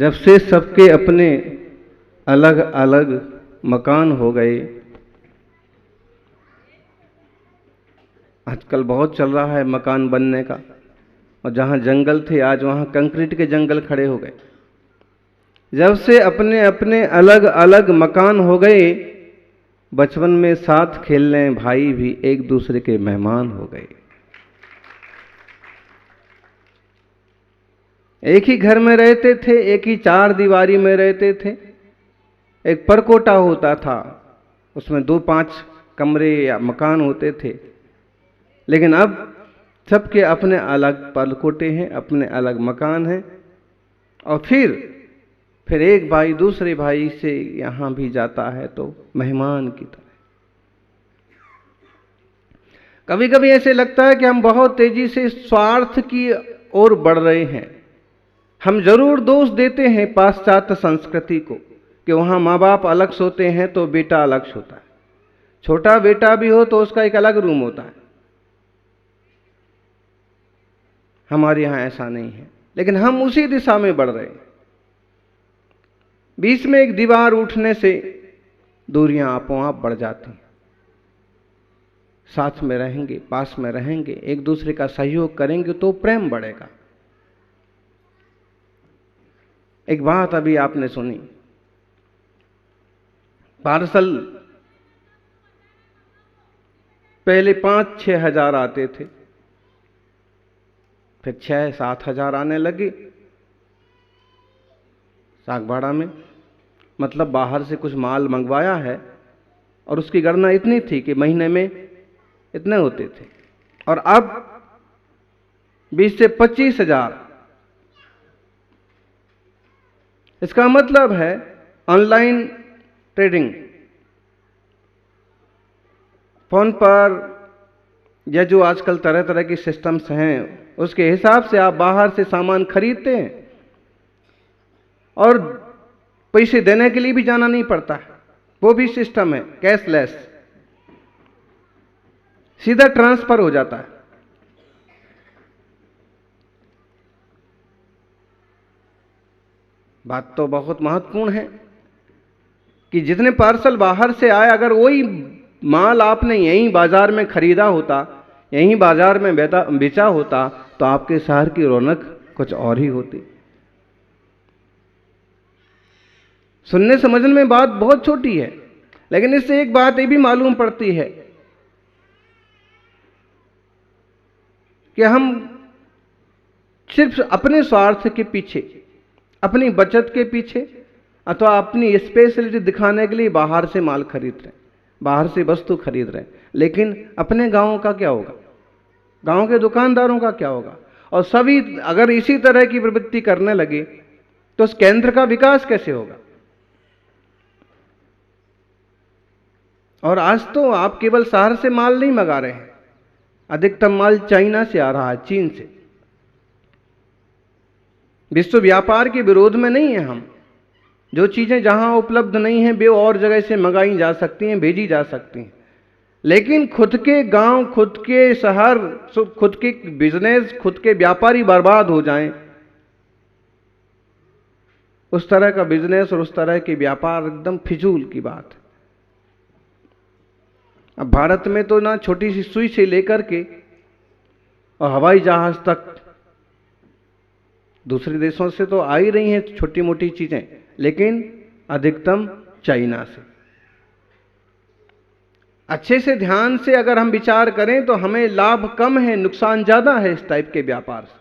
जब से सबके अपने अलग अलग मकान हो गए। आजकल बहुत चल रहा है मकान बनने का, और जहां जंगल थे आज वहां कंक्रीट के जंगल खड़े हो गए। जब से अपने अपने अलग अलग मकान हो गए, बचपन में साथ खेलने भाई भी एक दूसरे के मेहमान हो गए। एक ही घर में रहते थे, एक ही चार दीवारी में रहते थे। एक परकोटा होता था, उसमें 2-5 कमरे या मकान होते थे। लेकिन अब सबके अपने अलग परकोटे हैं, अपने अलग मकान हैं। और फिर एक भाई दूसरे भाई से यहां भी जाता है तो मेहमान की तरह। कभी कभी ऐसे लगता है कि हम बहुत तेजी से स्वार्थ की ओर बढ़ रहे हैं। हम जरूर दोष देते हैं पाश्चात्य संस्कृति को कि वहां माँ बाप अलग सोते हैं तो बेटा अलग सोता है। छोटा बेटा भी हो तो उसका एक अलग रूम होता है। हमारे यहां ऐसा नहीं है, लेकिन हम उसी दिशा में बढ़ रहे हैं। बीच में एक दीवार उठने से दूरियां आपो आप बढ़ जाती हैं। साथ में रहेंगे, पास में रहेंगे, एक दूसरे का सहयोग करेंगे तो प्रेम बढ़ेगा। एक बात अभी आपने सुनी, पार्सल पहले 5-6 हजार आते थे, फिर 6-7 हजार आने लगे सागबाड़ा में। मतलब बाहर से कुछ माल मंगवाया है और उसकी गणना इतनी थी कि महीने में इतने होते थे, और अब 20 से 25 हजार। इसका मतलब है ऑनलाइन ट्रेडिंग, फोन पर या जो आजकल तरह तरह के सिस्टम्स हैं उसके हिसाब से आप बाहर से सामान खरीदते हैं और पैसे देने के लिए भी जाना नहीं पड़ता है। वो भी सिस्टम है कैशलेस, सीधा ट्रांसफर हो जाता है। बात तो बहुत महत्वपूर्ण है कि जितने पार्सल बाहर से आए, अगर वही माल आपने यहीं बाजार में खरीदा होता, यहीं बाजार में बेचा होता, तो आपके शहर की रौनक कुछ और ही होती। सुनने समझने में बात बहुत छोटी है, लेकिन इससे एक बात ये भी मालूम पड़ती है कि हम सिर्फ अपने स्वार्थ के पीछे, अपनी बचत के पीछे अथवा अपनी स्पेशलिटी दिखाने के लिए बाहर से माल खरीद रहे हैं, बाहर से वस्तु खरीद रहे हैं। लेकिन अपने गांवों का क्या होगा, गांव के दुकानदारों का क्या होगा? और सभी अगर इसी तरह की प्रवृत्ति करने लगे तो उस केंद्र का विकास कैसे होगा? और आज तो आप केवल शहर से माल नहीं मंगा रहे हैं, अधिकतम माल चाइना से आ रहा है, चीन से। विश्व व्यापार के विरोध में नहीं है हम। जो चीजें जहां उपलब्ध नहीं हैं वे और जगह से मंगाई जा सकती हैं, भेजी जा सकती हैं। लेकिन खुद के गांव, खुद के शहर, खुद के बिजनेस, खुद के व्यापारी बर्बाद हो जाएं, उस तरह का बिजनेस और उस तरह के व्यापार एकदम फिजूल की बात है। अब भारत में तो ना छोटी सी सुई से लेकर के और हवाई जहाज तक दूसरे देशों से तो आ ही रही हैं छोटी मोटी चीजें, लेकिन अधिकतम चाइना से। अच्छे से ध्यान से अगर हम विचार करें तो हमें लाभ कम है, नुकसान ज्यादा है इस टाइप के व्यापार से।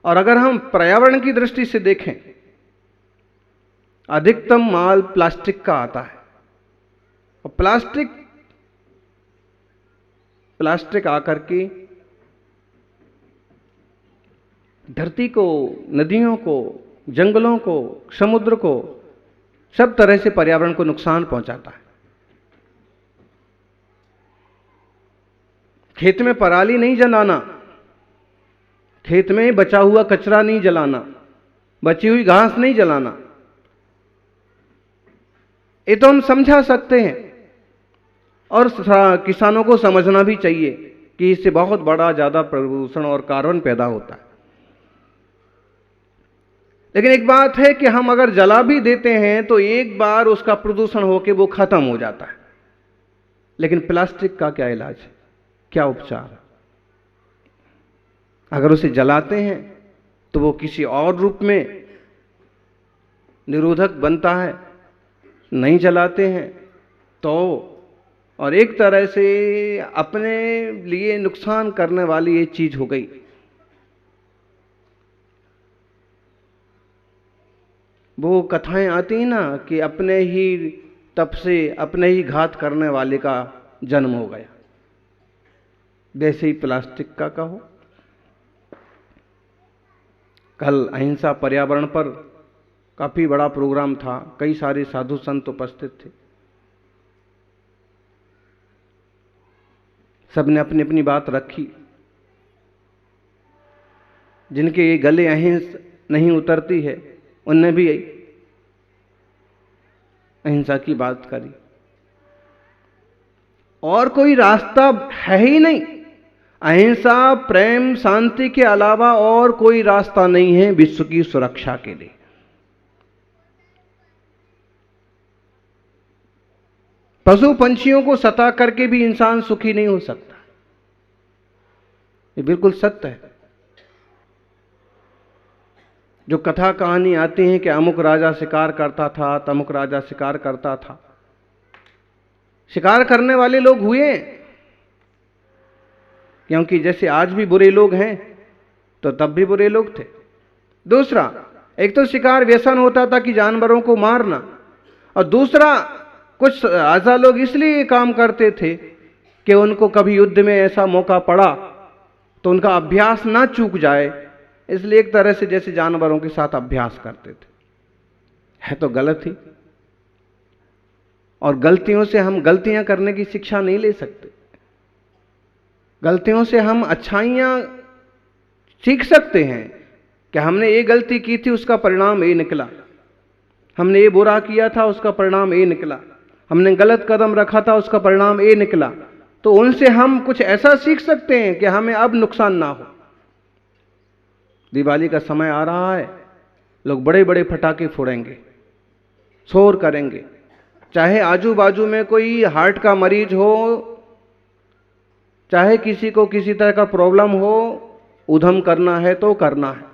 और अगर हम पर्यावरण की दृष्टि से देखें, अधिकतम माल प्लास्टिक का आता है, और प्लास्टिक आकर के धरती को, नदियों को, जंगलों को, समुद्र को, सब तरह से पर्यावरण को नुकसान पहुंचाता है। खेत में पराली नहीं जलाना, खेत में बचा हुआ कचरा नहीं जलाना, बची हुई घास नहीं जलाना, ये तो हम समझा सकते हैं। और किसानों को समझना भी चाहिए कि इससे बहुत बड़ा ज्यादा प्रदूषण और कार्बन पैदा होता है। लेकिन एक बात है कि हम अगर जला भी देते हैं तो एक बार उसका प्रदूषण होकर वो खत्म हो जाता है। लेकिन प्लास्टिक का क्या इलाज है, क्या उपचार? अगर उसे जलाते हैं तो वो किसी और रूप में निरोधक बनता है, नहीं जलाते हैं तो, और एक तरह से अपने लिए नुकसान करने वाली ये चीज हो गई। वो कथाएं आती हैं ना कि अपने ही तप से अपने ही घात करने वाले का जन्म हो गया, वैसे ही प्लास्टिक का कहो। कल अहिंसा पर्यावरण पर काफी बड़ा प्रोग्राम था, कई सारे साधु संत उपस्थित थे। सबने अपनी अपनी बात रखी। जिनके ये गले अहिंसा नहीं उतरती है उनने भी अहिंसा की बात करी। और कोई रास्ता है ही नहीं, अहिंसा प्रेम शांति के अलावा और कोई रास्ता नहीं है विश्व की सुरक्षा के लिए। पशु पंछियों को सता करके भी इंसान सुखी नहीं हो सकता, ये बिल्कुल सत्य है। जो कथा कहानी आती है कि अमुक राजा शिकार करता था, तमुक राजा शिकार करता था, शिकार करने वाले लोग हुए, क्योंकि जैसे आज भी बुरे लोग हैं तो तब भी बुरे लोग थे। दूसरा, एक तो शिकार व्यसन होता था कि जानवरों को मारना, और दूसरा कुछ राजा लोग इसलिए ये काम करते थे कि उनको कभी युद्ध में ऐसा मौका पड़ा तो उनका अभ्यास ना चूक जाए, इसलिए एक तरह से जैसे जानवरों के साथ अभ्यास करते थे। है तो गलत ही, और गलतियों से हम गलतियां करने की शिक्षा नहीं ले सकते। गलतियों से हम अच्छाइयां सीख सकते हैं कि हमने ये गलती की थी, उसका परिणाम ये निकला, हमने ये बुरा किया था, उसका परिणाम ये निकला, हमने गलत कदम रखा था, उसका परिणाम ये निकला। तो उनसे हम कुछ ऐसा सीख सकते हैं कि हमें अब नुकसान ना हो। दिवाली का समय आ रहा है, लोग बड़े बड़े पटाखे फोड़ेंगे, शोर करेंगे, चाहे आजू बाजू में कोई हार्ट का मरीज हो, चाहे किसी को किसी तरह का प्रॉब्लम हो, उधम करना है तो करना है।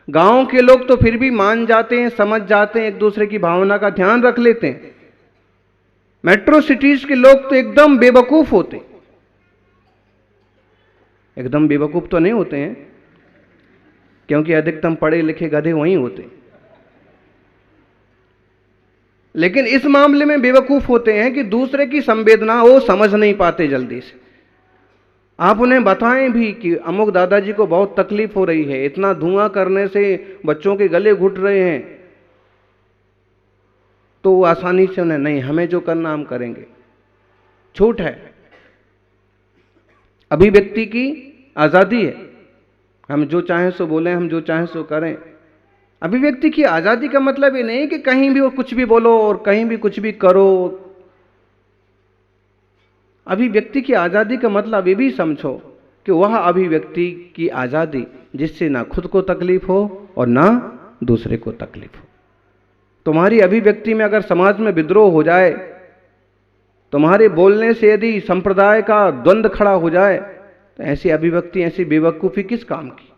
गांव के लोग तो फिर भी मान जाते हैं, समझ जाते हैं, एक दूसरे की भावना का ध्यान रख लेते हैं। मेट्रो सिटीज के लोग तो एकदम बेवकूफ होते हैं। एकदम बेवकूफ तो नहीं होते हैं, क्योंकि अधिकतम पढ़े लिखे गधे वहीं होते हैं, लेकिन इस मामले में बेवकूफ होते हैं कि दूसरे की संवेदना वो समझ नहीं पाते जल्दी से। आप उन्हें बताएं भी कि अमुक दादाजी को बहुत तकलीफ हो रही है, इतना धुआं करने से बच्चों के गले घुट रहे हैं, तो वो आसानी से उन्हें, नहीं, हमें जो करना हम करेंगे। छूट है, अभिव्यक्ति की आजादी है, हम जो चाहें सो बोलें, हम जो चाहें सो करें। अभिव्यक्ति की आजादी का मतलब ये नहीं कि कहीं भी वो कुछ भी बोलो और कहीं भी कुछ भी करो। अभिव्यक्ति की आजादी का मतलब ये भी समझो कि वह अभिव्यक्ति की आजादी जिससे ना खुद को तकलीफ हो और ना दूसरे को तकलीफ हो। तुम्हारी अभिव्यक्ति में अगर समाज में विद्रोह हो जाए, तुम्हारे बोलने से यदि संप्रदाय का द्वंद्व खड़ा हो जाए, तो ऐसी अभिव्यक्ति, ऐसी बेवकूफी किस काम की?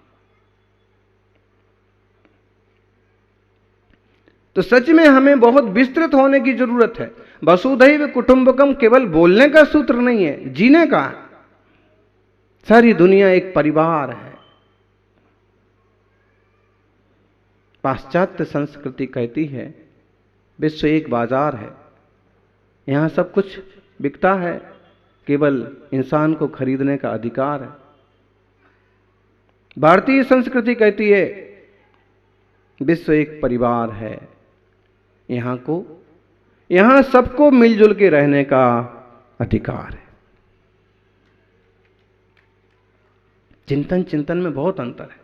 तो सच में हमें बहुत विस्तृत होने की जरूरत है। वसुधैव कुटुंबकम केवल बोलने का सूत्र नहीं है, जीने का है। सारी दुनिया एक परिवार है। पाश्चात्य संस्कृति कहती है विश्व एक बाजार है, यहां सब कुछ बिकता है, केवल इंसान को खरीदने का अधिकार है। भारतीय संस्कृति कहती है विश्व एक परिवार है, यहां सबको मिलजुल के रहने का अधिकार है। चिंतन में बहुत अंतर है।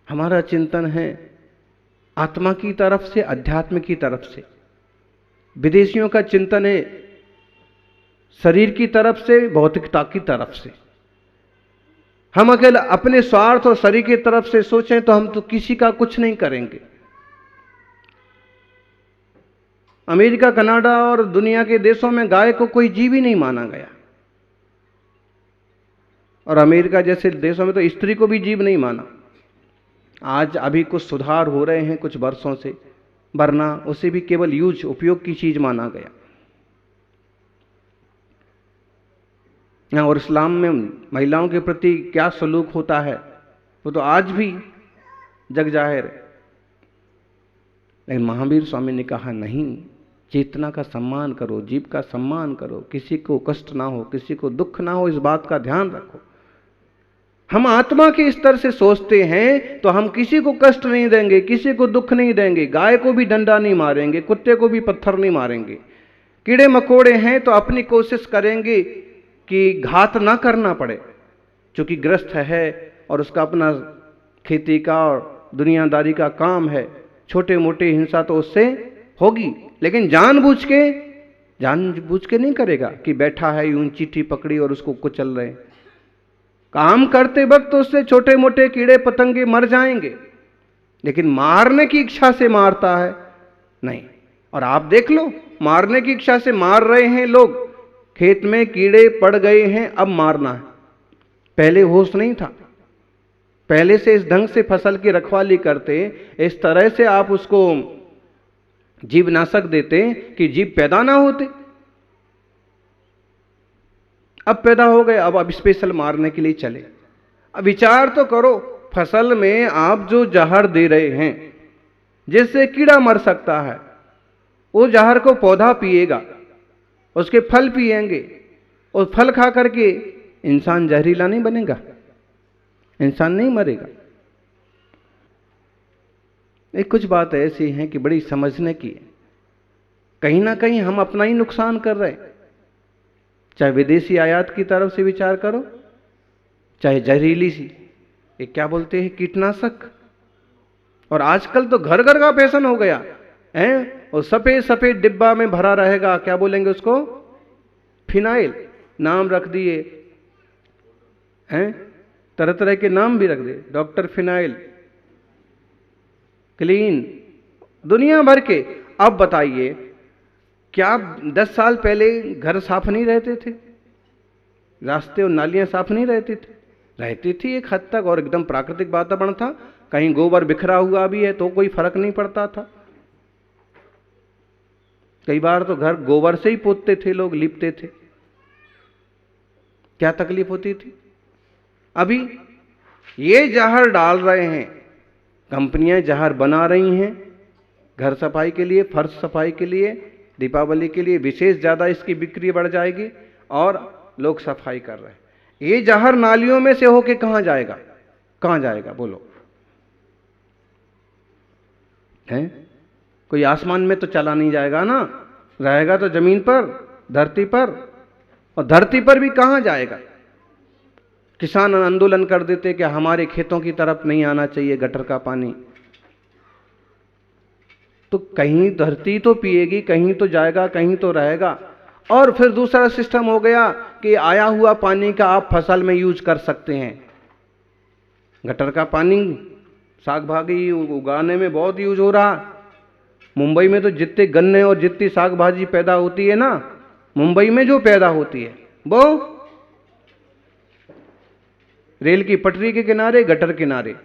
हमारा चिंतन है आत्मा की तरफ से, अध्यात्म की तरफ से। विदेशियों का चिंतन है शरीर की तरफ से, भौतिकता की तरफ से। हम अकेले अपने स्वार्थ और शरीर की तरफ से सोचें तो हम तो किसी का कुछ नहीं करेंगे। अमेरिका, कनाडा और दुनिया के देशों में गाय को कोई जीव ही नहीं माना गया। और अमेरिका जैसे देशों में तो स्त्री को भी जीव नहीं माना। आज अभी कुछ सुधार हो रहे हैं कुछ वर्षों से, वरना उसे भी केवल उपयोग की चीज माना गया। और इस्लाम में महिलाओं के प्रति क्या सलूक होता है वो तो आज भी जग जाहिर है। लेकिन महावीर स्वामी ने कहा नहीं, चेतना का सम्मान करो, जीव का सम्मान करो, किसी को कष्ट ना हो, किसी को दुख ना हो, इस बात का ध्यान रखो। हम आत्मा के स्तर से सोचते हैं तो हम किसी को कष्ट नहीं देंगे, किसी को दुख नहीं देंगे, गाय को भी डंडा नहीं मारेंगे, कुत्ते को भी पत्थर नहीं मारेंगे। कीड़े मकोड़े हैं तो अपनी कोशिश करेंगे कि घात ना करना पड़े, क्योंकि ग्रस्त है और उसका अपना खेती का और दुनियादारी का काम है। छोटे मोटे हिंसा तो उससे होगी, लेकिन जानबूझ के नहीं करेगा कि बैठा है यूं चींटी पकड़ी और उसको कुचल रहे। काम करते वक्त तो उससे छोटे मोटे कीड़े पतंगे मर जाएंगे, लेकिन मारने की इच्छा से मारता है नहीं। और आप देख लो, मारने की इच्छा से मार रहे हैं लोग, खेत में कीड़े पड़ गए हैं, अब मारना है। पहले होश नहीं था, पहले से इस ढंग से फसल की रखवाली करते, इस तरह से आप उसको जीवनाशक देते कि जीव पैदा ना होते। अब पैदा हो गए, अब स्पेशल मारने के लिए चले। अब विचार तो करो, फसल में आप जो जहर दे रहे हैं जिससे कीड़ा मर सकता है, वो जहर को पौधा पिएगा, उसके फल पिएंगे, और फल खा करके इंसान जहरीला नहीं बनेगा, इंसान नहीं मरेगा। एक कुछ बात ऐसी हैं कि बड़ी समझने की है। कहीं ना कहीं हम अपना ही नुकसान कर रहे हैं, चाहे विदेशी आयात की तरफ से विचार करो, चाहे जहरीली सी, ये क्या बोलते हैं, कीटनाशक। और आजकल तो घर घर का फैशन हो गया है, और सफेद सफेद डिब्बा में भरा रहेगा, क्या बोलेंगे उसको, फिनाइल नाम रख दिए हैं, तरह तरह के नाम भी रख दिए, डॉक्टर फिनाइल, क्लीन, दुनिया भर के। अब बताइए, क्या 10 साल पहले घर साफ नहीं रहते थे, रास्ते और नालियां साफ नहीं रहती थी एक हद तक, और एकदम प्राकृतिक वातावरण था। कहीं गोबर बिखरा हुआ भी है तो कोई फर्क नहीं पड़ता था। कई बार तो घर गोबर से ही पोतते थे लोग, लिपते थे, क्या तकलीफ होती थी। अभी ये जहर डाल रहे हैं, कंपनियां जहर बना रही हैं घर सफाई के लिए, फर्श सफाई के लिए, दीपावली के लिए विशेष ज्यादा इसकी बिक्री बढ़ जाएगी, और लोग सफाई कर रहे हैं। ये जहर नालियों में से होके कहां जाएगा, कहां जाएगा बोलो, है? कोई आसमान में तो चला नहीं जाएगा ना, रहेगा तो जमीन पर, धरती पर, और धरती पर भी कहां जाएगा। किसान आंदोलन कर देते कि हमारे खेतों की तरफ नहीं आना चाहिए गटर का पानी, तो कहीं धरती तो पिएगी, कहीं तो जाएगा, कहीं तो रहेगा। और फिर दूसरा सिस्टम हो गया कि आया हुआ पानी का आप फसल में यूज कर सकते हैं। गटर का पानी साग भाजी उगाने में बहुत यूज हो रहा। मुंबई में तो जितने गन्ने और जितनी साग भाजी पैदा होती है ना, मुंबई में जो पैदा होती है वो रेल की पटरी के किनारे, गटर किनारे।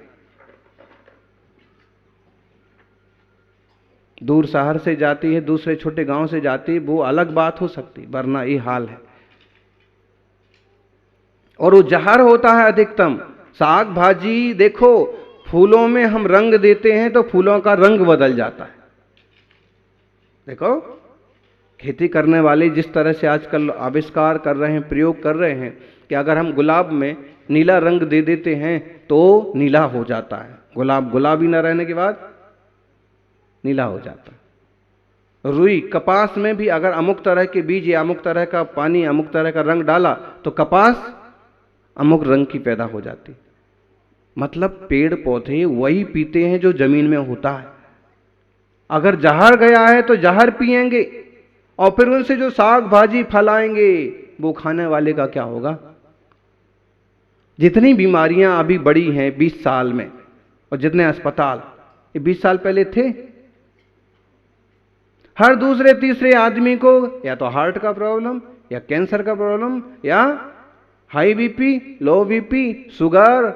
दूर शहर से जाती है, दूसरे छोटे गांव से जाती है, वो अलग बात हो सकती, वरना ये हाल है। और वो जहर होता है अधिकतम। साग भाजी देखो, फूलों में हम रंग देते हैं तो फूलों का रंग बदल जाता है। देखो, खेती करने वाले जिस तरह से आजकल आविष्कार कर रहे हैं, प्रयोग कर रहे हैं, कि अगर हम गुलाब में नीला रंग दे देते हैं तो नीला हो जाता है। गुलाब गुलाबी न रहने के बाद नीला हो जाता है। रुई, कपास में भी अगर अमुक तरह के बीज या अमुक तरह का पानी, अमुक तरह का रंग डाला तो कपास अमुक रंग की पैदा हो जाती। मतलब पेड़ पौधे वही पीते हैं जो जमीन में होता है। अगर जहर गया है तो जहर पिएंगे, और फिर उनसे जो साग भाजी फलाएंगे वो खाने वाले का क्या होगा। जितनी बीमारियां अभी बढ़ी हैं 20 साल में, और जितने अस्पताल, ये 20 साल पहले थे। हर दूसरे तीसरे आदमी को या तो हार्ट का प्रॉब्लम, या कैंसर का प्रॉब्लम, या हाई बीपी, लो बीपी, शुगर।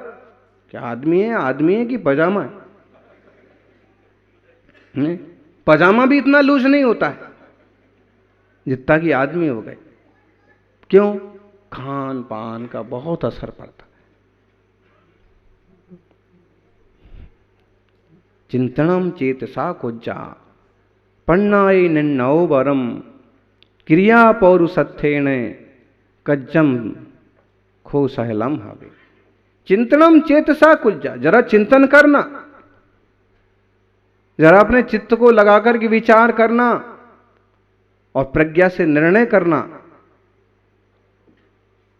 क्या आदमी है? आदमी है कि पजामा है? पजामा भी इतना लूज नहीं होता है जितना कि आदमी हो गए। क्यों? खान पान का बहुत असर पड़ता। चिंतनम चेतसा कुज्जा पन्नाय नौ वरम क्रिया पौरुषत्थेन कज्जम खो सहलम हवे। चिंतनम चेतसा कुज्जा, जरा चिंतन करना, जरा अपने चित्त को लगाकर के विचार करना और प्रज्ञा से निर्णय करना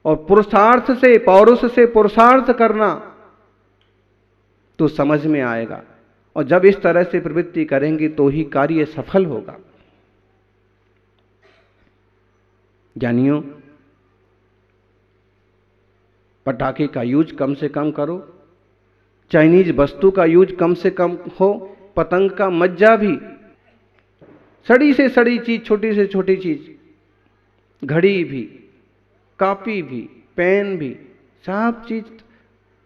और पुरुषार्थ से, पौरुष से पुरुषार्थ करना, तो समझ में आएगा। और जब इस तरह से प्रवृत्ति करेंगे तो ही कार्य सफल होगा। ज्ञानियों, पटाखे का यूज कम से कम करो, चाइनीज वस्तु का यूज कम से कम हो, पतंग का मज्जा भी, सड़ी से सड़ी चीज, छोटी से छोटी चीज, घड़ी भी, कॉपी भी, पेन भी, सब चीज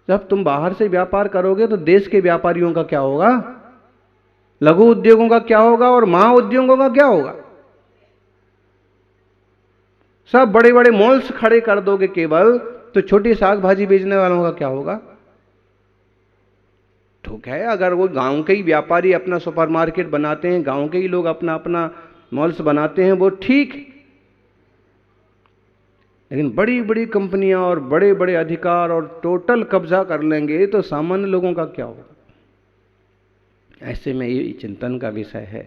जब तुम बाहर से व्यापार करोगे तो देश के व्यापारियों का क्या होगा, लघु उद्योगों का क्या होगा और महा उद्योगों का क्या होगा? सब बड़े बड़े मॉल्स खड़े कर दोगे केवल, तो छोटी साग भाजी बेचने वालों का क्या होगा? ठीक है, अगर वो गांव के ही व्यापारी अपना सुपरमार्केट बनाते हैं, गांव के ही लोग अपना अपना मॉल्स बनाते हैं, वो ठीक। लेकिन बड़ी बड़ी कंपनियां और बड़े बड़े अधिकार और टोटल कब्जा कर लेंगे तो सामान्य लोगों का क्या होगा? ऐसे में ये चिंतन का विषय है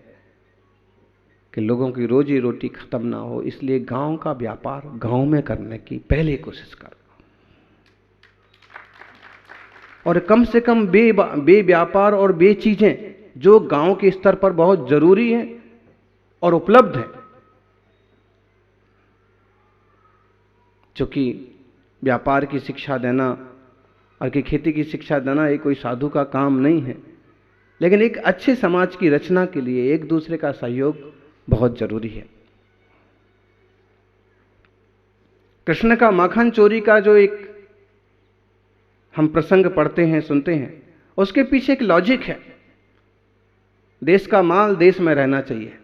कि लोगों की रोजी रोटी खत्म ना हो, इसलिए गांव का व्यापार गांव में करने की पहले कोशिश करो। और कम से कम बे व्यापार और बे चीजें जो गांव के स्तर पर बहुत जरूरी हैं और उपलब्ध हैं, क्योंकि व्यापार की शिक्षा देना और की खेती की शिक्षा देना ये कोई साधु का काम नहीं है, लेकिन एक अच्छे समाज की रचना के लिए एक दूसरे का सहयोग बहुत जरूरी है। कृष्ण का माखन चोरी का जो एक हम प्रसंग पढ़ते हैं, सुनते हैं, उसके पीछे एक लॉजिक है। देश का माल देश में रहना चाहिए।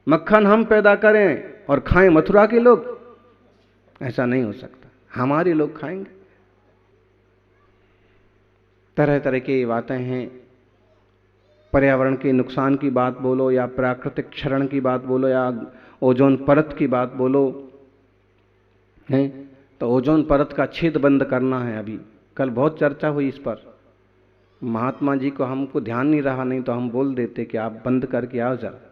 मक्खन हम पैदा करें और खाएं मथुरा के लोग, ऐसा नहीं हो सकता। हमारे लोग खाएंगे। तरह तरह की बातें हैं, पर्यावरण के नुकसान की बात बोलो या प्राकृतिक क्षरण की बात बोलो या ओजोन परत की बात बोलो, है तो ओजोन परत का छेद बंद करना है। अभी कल बहुत चर्चा हुई इस पर, महात्मा जी को हमको ध्यान नहीं रहा, नहीं तो हम बोल देते कि आप बंद करके आओ जरा।